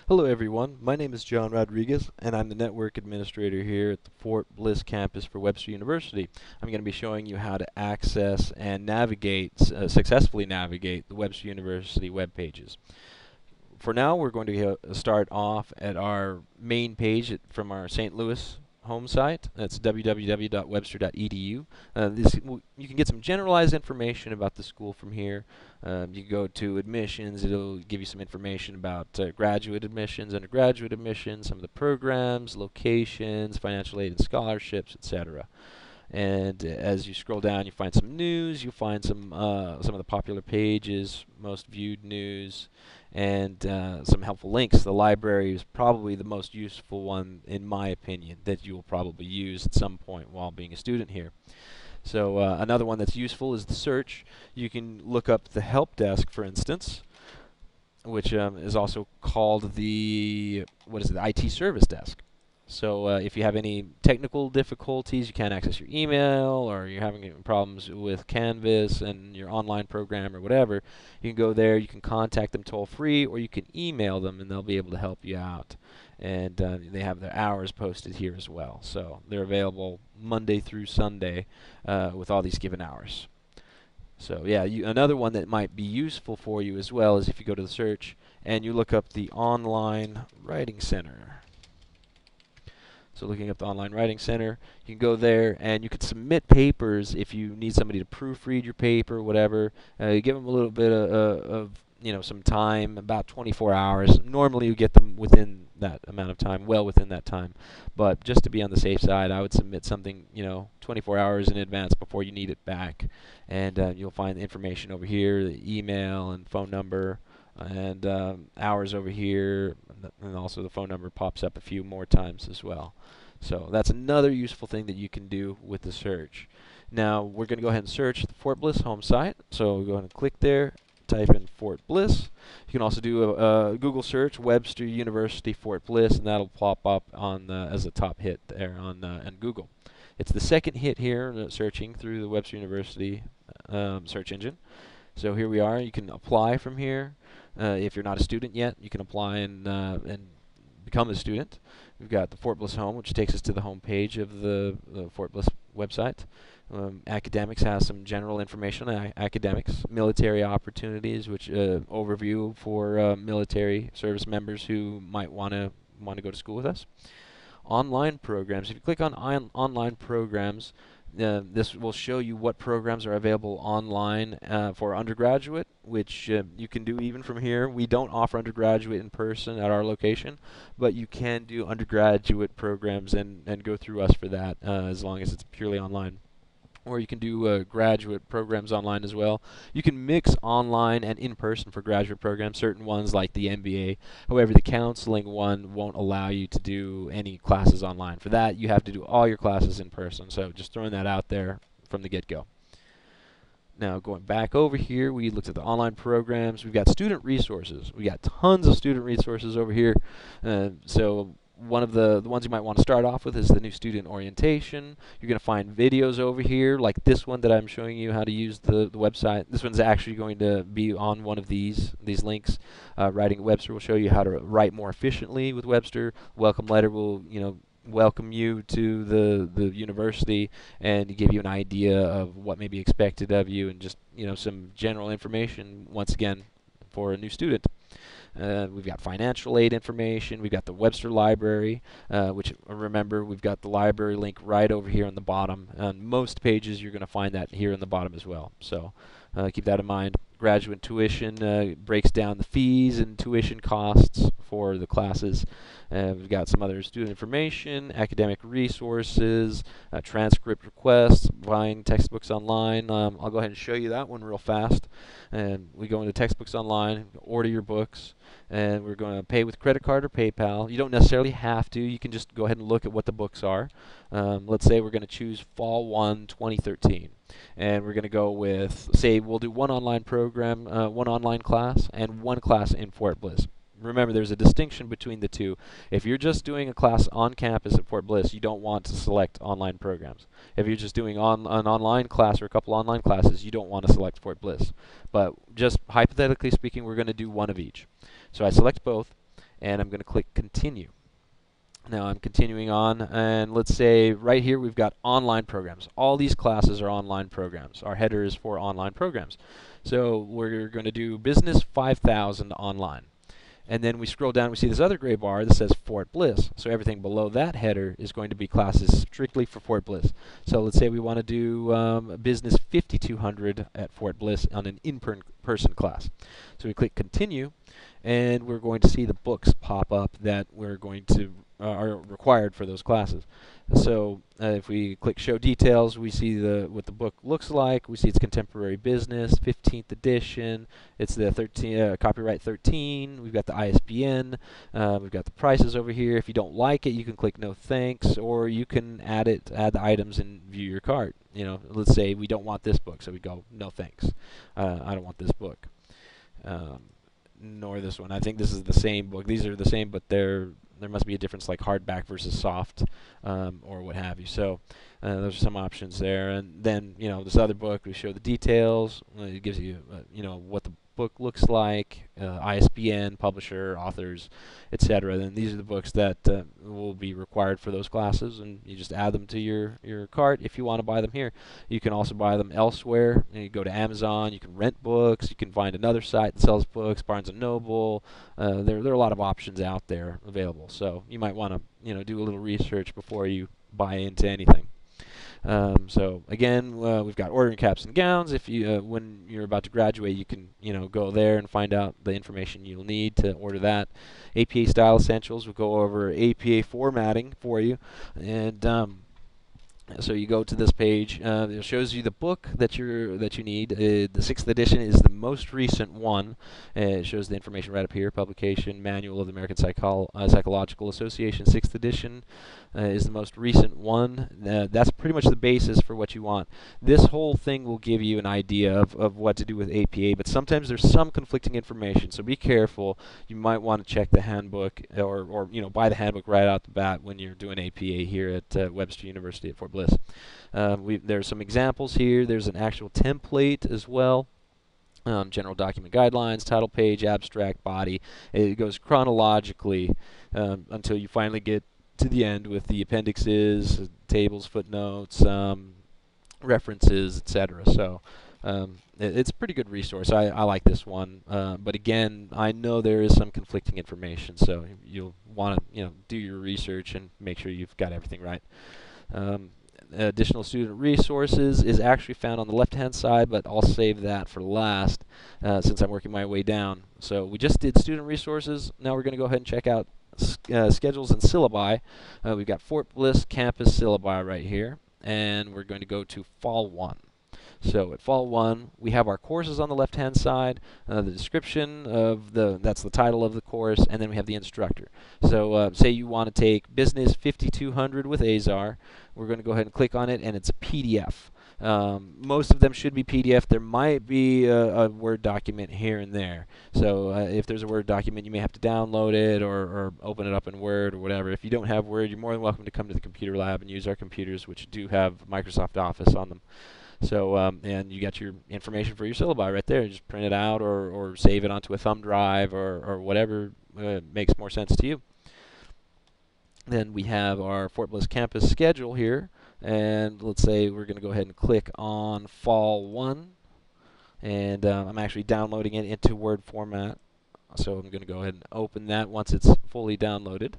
Hello everyone, my name is John Rodriguez and I'm the network administrator here at the Fort Bliss campus for Webster University. I'm going to be showing you how to access and successfully navigate the Webster University web pages. For now, we're going to start off at our main page from our St. Louis home site. That's www.webster.edu. You can get some generalized information about the school from here. You go to admissions, it'll give you some information about graduate admissions, undergraduate admissions, some of the programs, locations, financial aid and scholarships, etc. And as you scroll down, you find some news. You find some of the popular pages, most viewed news, and some helpful links. The library is probably the most useful one, in my opinion, that you will probably use at some point while being a student here. So another one that's useful is the search. You can look up the help desk, for instance, which is also called the IT service desk. So if you have any technical difficulties, you can't access your email, or you're having problems with Canvas and your online program or whatever, you can go there, you can contact them toll free, or you can email them and they'll be able to help you out. And they have their hours posted here as well. So they're available Monday through Sunday with all these given hours. So yeah, another one that might be useful for you as well is if you go to the search and you look up the Online Writing Center. So looking up the Online Writing Center, you can go there and you can submit papers if you need somebody to proofread your paper, whatever. You give them a little bit of some time, about 24 hours. Normally you get them within that amount of time, well within that time. But just to be on the safe side, I would submit something, 24 hours in advance before you need it back. And you'll find the information over here, the email and phone number, and hours over here, and also the phone number pops up a few more times as well. So that's another useful thing that you can do with the search. Now we're going to go ahead and search the Fort Bliss home site. So we'll go ahead and click there, type in Fort Bliss. You can also do a Google search, Webster University Fort Bliss, and that'll pop up on as a top hit there on Google. It's the second hit here searching through the Webster University search engine. So here we are. You can apply from here. If you're not a student yet, you can apply and become a student. We've got the Fort Bliss home, which takes us to the home page of the Fort Bliss website. Academics has some general information on academics, military opportunities, which overview for military service members who might want to go to school with us. Online programs. If you click on online programs, this will show you what programs are available online for undergraduate, which you can do even from here. We don't offer undergraduate in person at our location, but you can do undergraduate programs and go through us for that as long as it's purely online. Or you can do graduate programs online as well. You can mix online and in-person for graduate programs, certain ones like the MBA. However, the counseling one won't allow you to do any classes online. For that, you have to do all your classes in person. So just throwing that out there from the get-go. Now going back over here, we looked at the online programs. We've got student resources. We got tons of student resources over here. So one of the ones you might want to start off with is the new student orientation. You're going to find videos over here like this one that I'm showing you how to use the website. This one's actually going to be on one of these links. Writing Webster will show you how to write more efficiently with Webster. Welcome letter will welcome you to the university and give you an idea of what may be expected of you and just some general information once again for a new student. We've got financial aid information. We've got the Webster Library, which remember we've got the library link right over here on the bottom. On most pages you're going to find that here on the bottom as well. So keep that in mind. Graduate tuition breaks down the fees and tuition costs for the classes. We've got some other student information, academic resources, transcript requests, buying textbooks online. I'll go ahead and show you that one real fast. And we go into textbooks online, order your books, and we're going to pay with credit card or PayPal. You don't necessarily have to. You can just go ahead and look at what the books are. Let's say we're going to choose Fall 1, 2013. And we're going to go with, say, we'll do one online program, one online class, and one class in Fort Bliss. Remember, there's a distinction between the two. If you're just doing a class on campus at Fort Bliss, you don't want to select online programs. If you're just doing an online class or a couple online classes, you don't want to select Fort Bliss. But just hypothetically speaking, we're going to do one of each. So I select both, and I'm going to click continue. Now I'm continuing on, and let's say right here we've got online programs. All these classes are online programs. Our header is for online programs. So we're going to do Business 5000 online. And then we scroll down, we see this other gray bar that says Fort Bliss. So everything below that header is going to be classes strictly for Fort Bliss. So let's say we want to do Business 5200 at Fort Bliss on an in-person class. So we click continue, and we're going to see the books pop up that we're going to are required for those classes. So if we click show details, we see what the book looks like. We see it's contemporary business, 15th edition. It's the copyright 13. We've got the ISBN. We've got the prices over here. If you don't like it, you can click no thanks, or you can add the items and view your cart. Let's say we don't want this book, so we go no thanks. I don't want this book. Nor this one. I think this is the same book. These are the same, but there must be a difference, like hardback versus soft, or what have you. So those are some options there. And then this other book, we show the details. It gives you what the book looks like, ISBN, publisher, authors, etc. Then these are the books that will be required for those classes, and you just add them to your cart if you want to buy them here. You can also buy them elsewhere. You go to Amazon, you can rent books, you can find another site that sells books, Barnes & Noble. There are a lot of options out there available, so you might want to do a little research before you buy into anything. So again, we've got ordering caps and gowns. If you, when you're about to graduate, you can go there and find out the information you'll need to order that. APA style essentials. We'll go over APA formatting for you, and so you go to this page. It shows you the book that you need. The 6th edition is the most recent one. It shows the information right up here. Publication Manual of the American Psychological Association. 6th edition is the most recent one. That's pretty much the basis for what you want. This whole thing will give you an idea of what to do with APA, but sometimes there's some conflicting information, so be careful. You might want to check the handbook, or buy the handbook right out the bat when you're doing APA here at Webster University at Fort Bliss. There's some examples here. There's an actual template as well. General document guidelines, title page, abstract, body. It goes chronologically until you finally get to the end with the appendixes, tables, footnotes, references, etc. So it's a pretty good resource. I like this one, but again, I know there is some conflicting information, so you'll want to do your research and make sure you've got everything right. Additional student resources is actually found on the left-hand side, but I'll save that for last since I'm working my way down. So we just did student resources. Now we're going to go ahead and check out schedules and syllabi. We've got Fort Bliss campus syllabi right here, and we're going to go to Fall 1. So at Fall 1, we have our courses on the left-hand side, the description of that's the title of the course, and then we have the instructor. So say you want to take Business 5200 with Azar. We're going to go ahead and click on it, and it's a PDF. Most of them should be PDF. There might be a Word document here and there. So if there's a Word document, you may have to download it or open it up in Word or whatever. If you don't have Word, you're more than welcome to come to the computer lab and use our computers, which do have Microsoft Office on them. So and you got your information for your syllabi right there. You just print it out or save it onto a thumb drive or whatever makes more sense to you. Then we have our Fort Bliss campus schedule here, and let's say we're going to go ahead and click on Fall 1, and I'm actually downloading it into Word format, so I'm going to go ahead and open that once it's fully downloaded.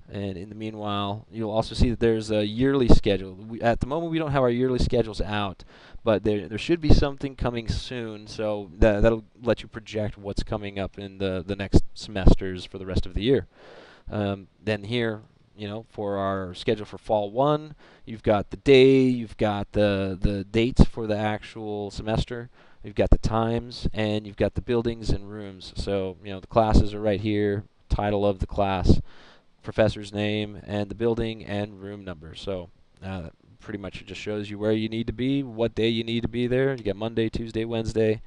And in the meanwhile, you'll also see that there's a yearly schedule. At the moment, we don't have our yearly schedules out, but there should be something coming soon, so that'll let you project what's coming up in the next semesters for the rest of the year. Then here, for our schedule for Fall 1, you've got the day, you've got the dates for the actual semester, you've got the times, and you've got the buildings and rooms. So, the classes are right here, title of the class, professor's name, and the building and room number. So pretty much it just shows you where you need to be, what day you need to be there. You got Monday, Tuesday, Wednesday,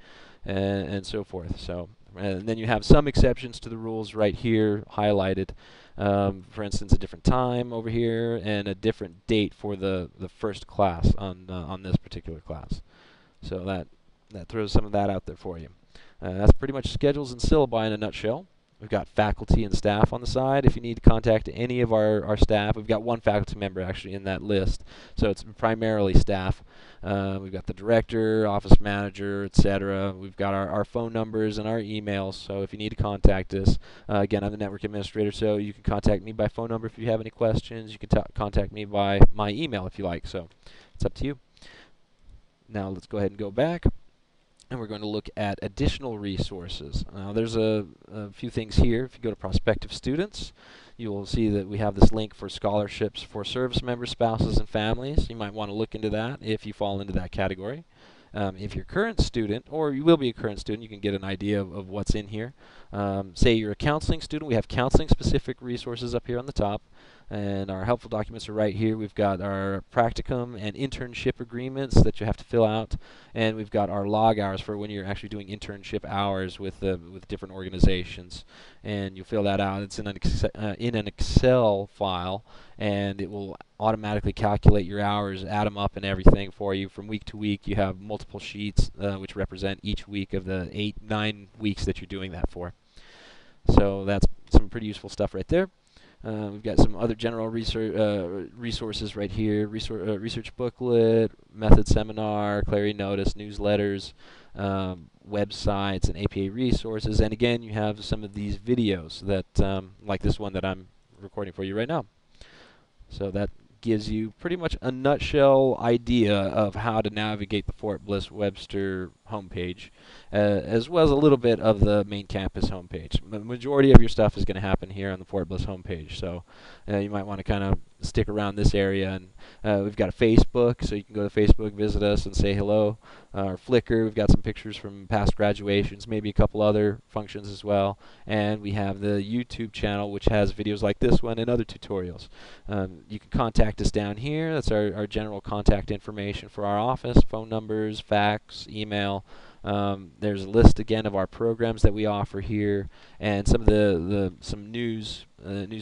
and so forth. So and then you have some exceptions to the rules right here highlighted. For instance, a different time over here and a different date for the first class on this particular class. So that throws some of that out there for you. That's pretty much schedules and syllabi in a nutshell. We've got faculty and staff on the side. If you need to contact any of our staff, we've got one faculty member actually in that list, so it's primarily staff. We've got the director, office manager, etc. We've got our phone numbers and our emails, so if you need to contact us, again, I'm the network administrator, so you can contact me by phone number if you have any questions. You can contact me by my email if you like, so it's up to you. Now let's go ahead and go back, and we're going to look at additional resources. Now there's a few things here. If you go to prospective students, you will see that we have this link for scholarships for service members, spouses, and families. You might want to look into that if you fall into that category. If you're a current student, or you will be a current student, you can get an idea of what's in here. Say you're a counseling student, we have counseling-specific resources up here on the top. And our helpful documents are right here. We've got our practicum and internship agreements that you have to fill out, and we've got our log hours for when you're actually doing internship hours with different organizations. And you fill that out. It's in an Excel file, and it will automatically calculate your hours, add them up, and everything for you. From week to week, you have multiple sheets which represent each week of the 8-9 weeks that you're doing that for. So that's some pretty useful stuff right there. We've got some other general resources right here: research booklet, method seminar, clarity notice, newsletters, websites, and APA resources. And again, you have some of these videos that, like this one that I'm recording for you right now. So that gives you pretty much a nutshell idea of how to navigate the Fort Bliss Webster homepage, as well as a little bit of the main campus homepage. The majority of your stuff is going to happen here on the Fort Bliss homepage, so you might want to kind of stick around this area. And we've got a Facebook, so you can go to Facebook, visit us, and say hello. Our Flickr, we've got some pictures from past graduations, maybe a couple other functions as well. And we have the YouTube channel, which has videos like this one and other tutorials. You can contact us down here. That's our general contact information for our office: phone numbers, fax, email. There's a list again of our programs that we offer here, and some of some news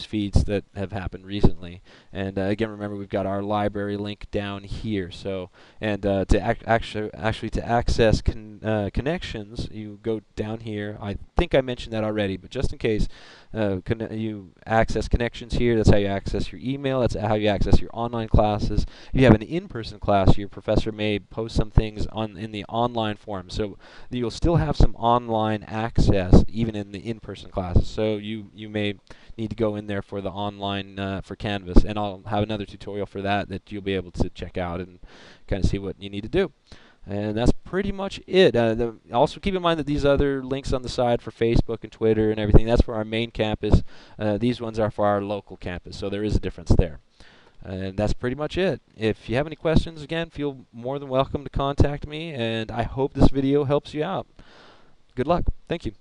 feeds that have happened recently. And again, remember, we've got our library link down here. So, and to actually to access connections, you go down here. I think I mentioned that already, but just in case, you access connections here. That's how you access your email. That's how you access your online classes. If you have an in-person class, your professor may post some things in the online form. So you'll still have some online access even in the in-person classes. So you may need to go in there for the online for Canvas, and I'll have another tutorial for that you'll be able to check out and kind of see what you need to do. And that's pretty much it. Also keep in mind that these other links on the side for Facebook and Twitter and everything, that's for our main campus. These ones are for our local campus, so there is a difference there. And that's pretty much it. If you have any questions, again, feel more than welcome to contact me, and I hope this video helps you out. Good luck. Thank you.